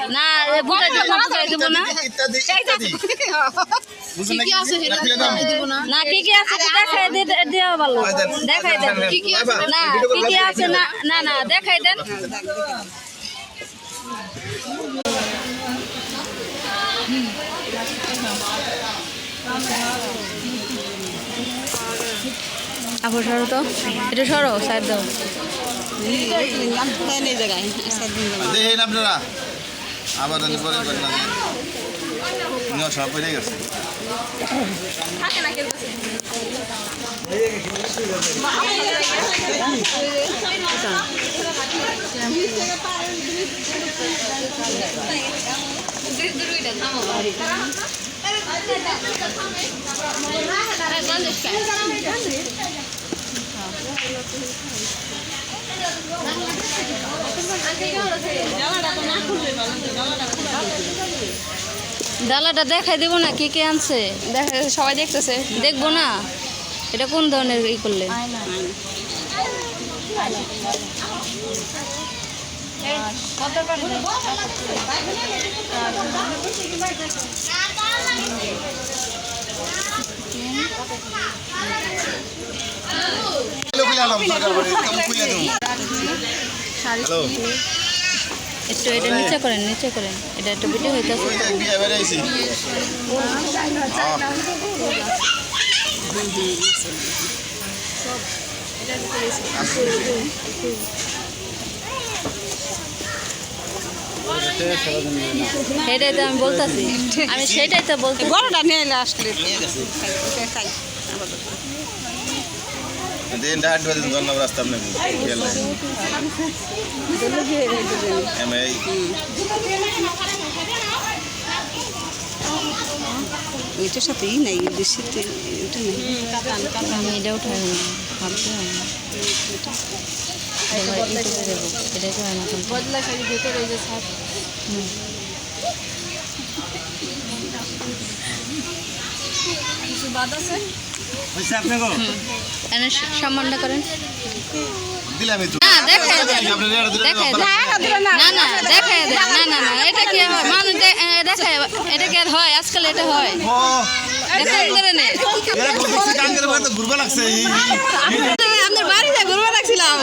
না না কি কি আছে দেখাই দেওয়া ভালো দেখাই দেন না কি কি আছে না না না দেখাই দেন আপু সরো তো এটা সরো সাইড দাও দেখেন আপনারা আবার পরে সব বেড়ে গেছে ডালাটা দেখাই দেবো না কি কে আনছে সবাই দেখতেছে দেখবো না এটা কোন ধরনের ই করলে একটু এটা নিচে করেন এটা একটু ভিডিও হইতেছে সেটাই তো আমি বলতেছি আমি সেটাই তো বলতে বড়টা নিয়ে এলে আসলে রাস্তা ওইটার সাথেই নাই বেশিতে আমি এটা উঠাই ভাবতে এটাই তো হয় না বদলা শাড়ি ভেতরে যে সাপ কিছু বাদ আছে সম্মানটা করেন না দেখাই দেন না না দেখাই দেন না না এটা কি মানুষ দেখায় এটা কি আর হয় আজকাল এটা হয় আপনার বাড়িতে ঘুরবা লাগছিলাম